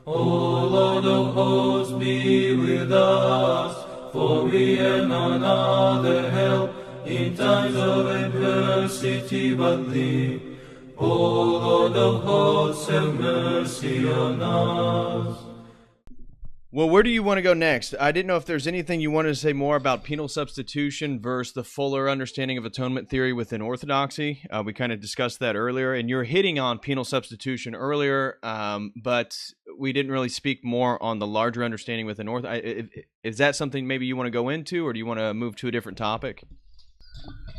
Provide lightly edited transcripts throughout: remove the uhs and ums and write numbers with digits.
O Lord of hosts, be with us, for we have none other help in times of adversity but Thee. O Lord of hosts, have mercy on us. Well, where do you want to go next? I didn't know if there's anything you wanted to say more about penal substitution versus the fuller understanding of atonement theory within Orthodoxy. We kind of discussed that earlier, and you're hitting on penal substitution earlier, but we didn't really speak more on the larger understanding within Orthodoxy. Is that something maybe you want to go into, or do you want to move to a different topic?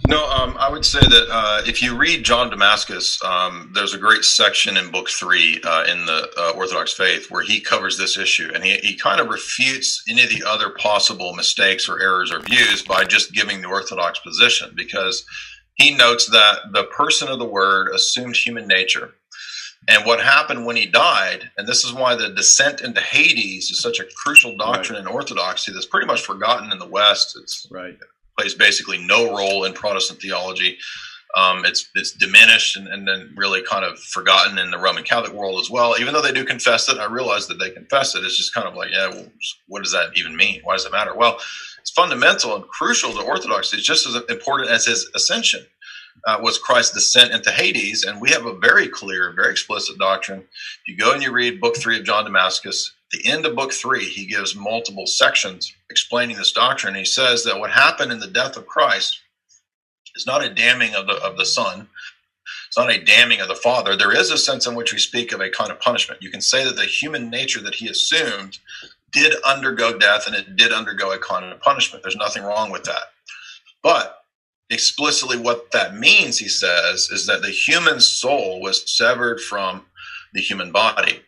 No, I would say that if you read John Damascus, there's a great section in Book 3 in the Orthodox faith where he covers this issue, and he kind of refutes any of the other possible mistakes or errors or views by just giving the Orthodox position, because he notes that the person of the Word assumed human nature. And what happened when he died, and this is why the descent into Hades is such a crucial doctrine in Orthodoxy that's pretty much forgotten in the West. It's plays basically no role in Protestant theology. It's diminished and then really kind of forgotten in the Roman Catholic world as well. Even though they do confess it, I realize that they confess it. It's just kind of like, yeah, well, what does that even mean? Why does it matter? Well, it's fundamental and crucial to Orthodoxy. It's just as important as his ascension was Christ's descent into Hades. And we have a very clear, very explicit doctrine. If you go and you read Book 3 of John Damascus, at the end of Book 3, he gives multiple sections explaining this doctrine. He says that what happened in the death of Christ is not a damning of the Son. It's not a damning of the Father. There is a sense in which we speak of a kind of punishment. You can say that the human nature that he assumed did undergo death, and it did undergo a kind of punishment. There's nothing wrong with that. But explicitly what that means, he says, is that the human soul was severed from the human body.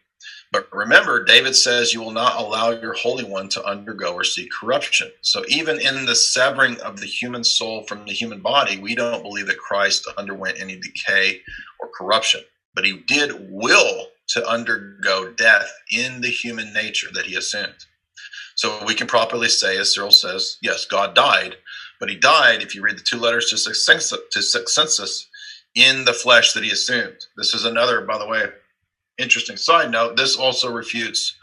But remember, David says, you will not allow your Holy One to undergo or see corruption. So even in the severing of the human soul from the human body, we don't believe that Christ underwent any decay or corruption. But he did will to undergo death in the human nature that he assumed. So we can properly say, as Cyril says, yes, God died. But he died, if you read the two letters to Sexensis, in the flesh that he assumed. This is another, by the way, interesting side note. This also refutes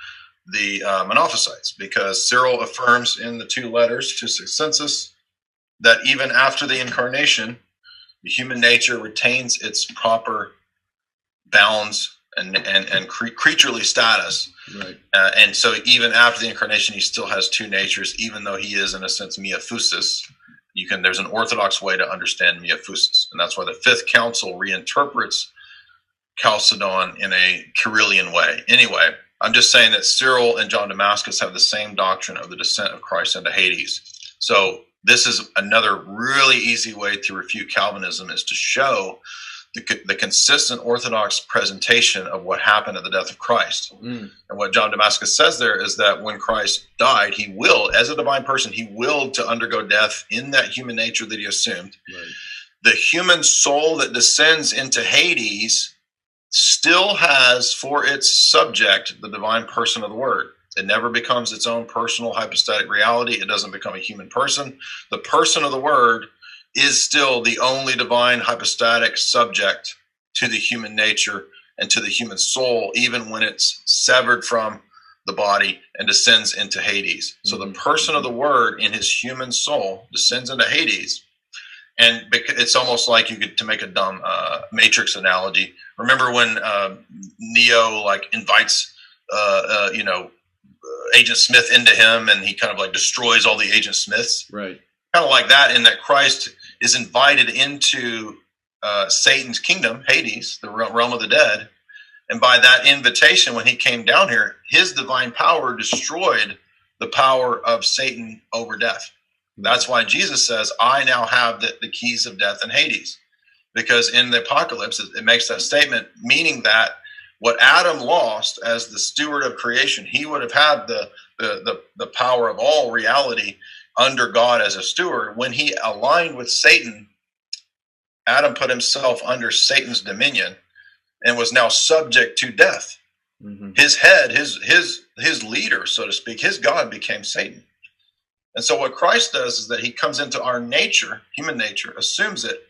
the Monophysites, because Cyril affirms in the two letters to Sexensis that even after the incarnation, the human nature retains its proper bounds and creaturely status. Right. And so even after the incarnation, he still has two natures, even though he is, in a sense, miaphysis. There's an Orthodox way to understand miaphysis, and that's why the Fifth Council reinterprets Chalcedon in a Cyrillian way. Anyway, I'm just saying that Cyril and John Damascus have the same doctrine of the descent of Christ into Hades. So this is another really easy way to refute Calvinism, is to show the consistent Orthodox presentation of what happened at the death of Christ. And what John Damascus says there is that when Christ died, he willed, as a divine person, he willed to undergo death in that human nature that he assumed. Right. The human soul that descends into Hades still has for its subject the divine person of the Word. It never becomes its own personal hypostatic reality. It doesn't become a human person. The person of the Word is still the only divine hypostatic subject to the human nature and to the human soul, even when it's severed from the body and descends into Hades. So the person of the Word in his human soul descends into Hades. And it's almost like to make a dumb Matrix analogy. Remember when Neo invites Agent Smith into him, and he kind of destroys all the Agent Smiths? Right. Kind of like that, in that Christ is invited into Satan's kingdom, Hades, the realm of the dead. And by that invitation, when he came down here, his divine power destroyed the power of Satan over death. That's why Jesus says, I now have the keys of death and Hades. Because in the apocalypse, it makes that statement, meaning that what Adam lost as the steward of creation, he would have had the power of all reality under God as a steward. When he aligned with Satan, Adam put himself under Satan's dominion and was now subject to death. His head, his leader, so to speak, his God became Satan. And so what Christ does is that he comes into our nature, human nature, assumes it,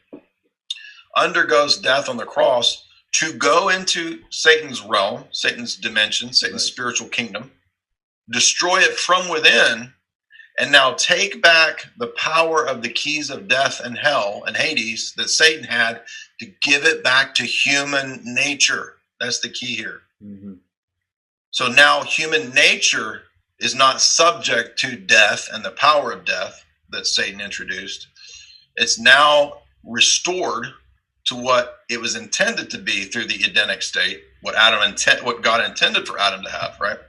undergoes death on the cross, to go into Satan's realm, Satan's dimension, Satan's spiritual kingdom, destroy it from within, and now take back the power of the keys of death and hell and Hades that Satan had, to give it back to human nature. That's the key here. Mm-hmm. So now human nature is not subject to death and the power of death that Satan introduced. It's now restored to what it was intended to be through the Edenic state, what God intended for Adam to have, right?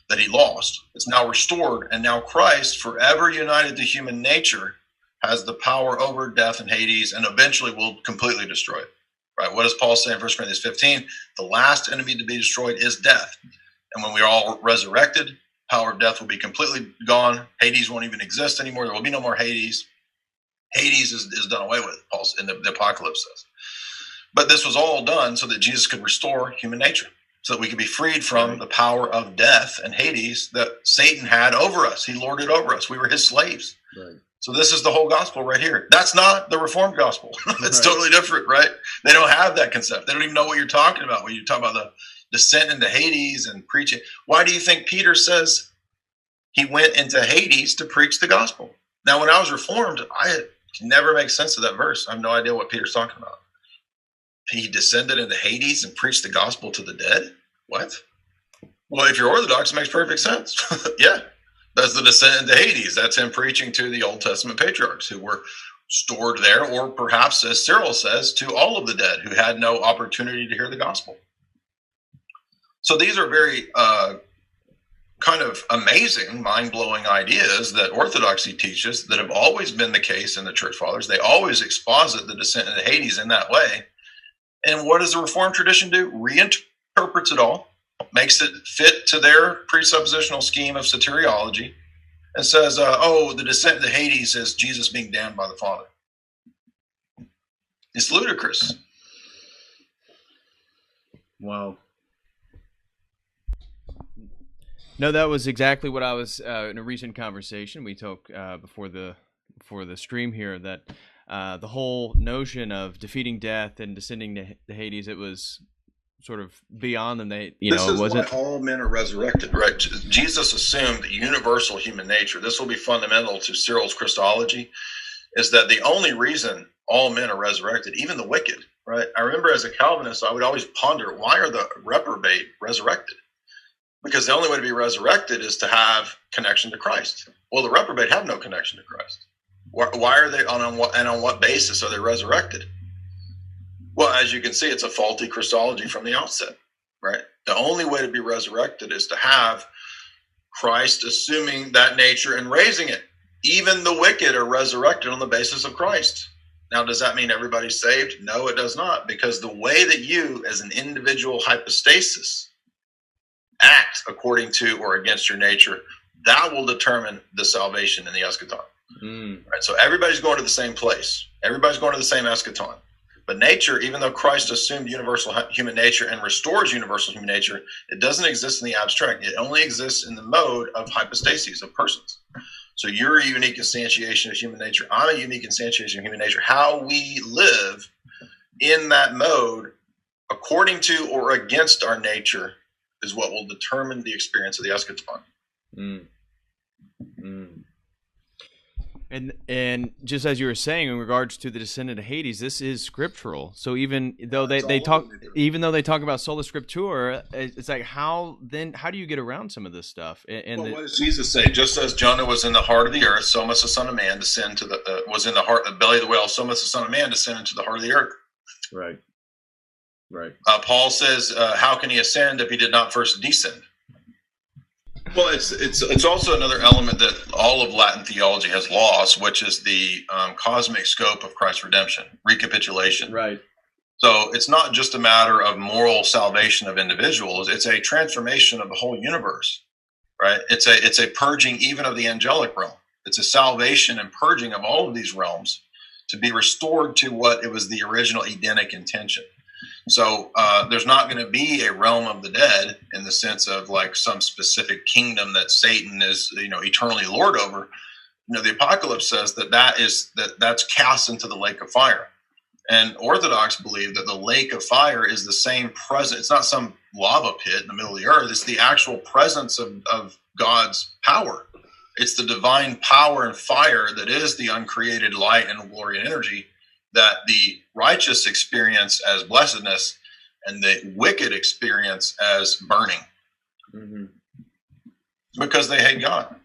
That he lost. It's now restored, and now Christ, forever united to human nature, has the power over death and Hades, and eventually will completely destroy it. Right? What does Paul say in 1 Corinthians 15? The last enemy to be destroyed is death. And when we are all resurrected, power of death will be completely gone. Hades won't even exist anymore. There will be no more Hades. Hades is done away with, Paul in the Apocalypse says. But this was all done so that Jesus could restore human nature, so that we could be freed from the power of death and Hades that Satan had over us. He lorded over us. We were his slaves. Right. So this is the whole gospel right here. That's not the Reformed gospel. It's totally different, right? They don't have that concept. They don't even know what you're talking about when you talk about the descent into Hades and preaching. Why do you think Peter says he went into Hades to preach the gospel? Now, when I was Reformed, I can never make sense of that verse. I have no idea what Peter's talking about. He descended into Hades and preached the gospel to the dead? What? Well, if you're Orthodox, it makes perfect sense. Yeah, that's the descent into Hades. That's him preaching to the Old Testament patriarchs who were stored there, or perhaps, as Cyril says, to all of the dead who had no opportunity to hear the gospel. So these are very kind of amazing, mind-blowing ideas that Orthodoxy teaches that have always been the case in the Church Fathers. They always exposit the descent into Hades in that way. And what does the Reformed tradition do? Reinterprets it all, makes it fit to their presuppositional scheme of soteriology, and says, the descent into Hades is Jesus being damned by the Father. It's ludicrous. Wow. No, that was exactly what I was in a recent conversation we took before the stream here, that the whole notion of defeating death and descending to Hades, it was sort of beyond them. This is why all men are resurrected, right? Jesus assumed universal human nature. This will be fundamental to Cyril's Christology, is that the only reason all men are resurrected, even the wicked, right? I remember as a Calvinist, I would always ponder, why are the reprobate resurrected? Because the only way to be resurrected is to have connection to Christ. Well, the reprobate have no connection to Christ. Why are they on what basis are they resurrected? Well, as you can see, it's a faulty Christology from the outset, right? The only way to be resurrected is to have Christ assuming that nature and raising it. Even the wicked are resurrected on the basis of Christ. Now, does that mean everybody's saved? No, it does not, because the way that you, as an individual hypostasis, act according to or against your nature, that will determine the salvation in the eschaton. Right? So everybody's going to the same place. Everybody's going to the same eschaton. But nature, even though Christ assumed universal human nature and restores universal human nature, it doesn't exist in the abstract. It only exists in the mode of hypostases, of persons. So you're a unique instantiation of human nature. I'm a unique instantiation of human nature. How we live in that mode, according to or against our nature, is what will determine the experience of the eschaton. And just as you were saying, in regards to the descent into Hades, this is scriptural. So even though they talk about sola scriptura, it's like how do you get around some of this stuff? What does Jesus say? Just as Jonah was in the heart of the earth, so must the Son of Man descend to the was in the heart, the belly of the whale, so must the Son of Man descend into the heart of the earth. Right. Paul says, how can he ascend if he did not first descend? Well, it's also another element that all of Latin theology has lost, which is the cosmic scope of Christ's redemption, recapitulation. Right. So it's not just a matter of moral salvation of individuals; it's a transformation of the whole universe. Right. It's a purging even of the angelic realm. It's a salvation and purging of all of these realms to be restored to what it was the original Edenic intention. So there's not going to be a realm of the dead in the sense of like some specific kingdom that Satan is, eternally lord over. The Apocalypse says that's cast into the lake of fire. And Orthodox believe that the lake of fire is the same presence. It's not some lava pit in the middle of the earth. It's the actual presence of God's power. It's the divine power and fire that is the uncreated light and glory and energy that the righteous experience as blessedness and the wicked experience as burning. Mm-hmm. Because they hate God.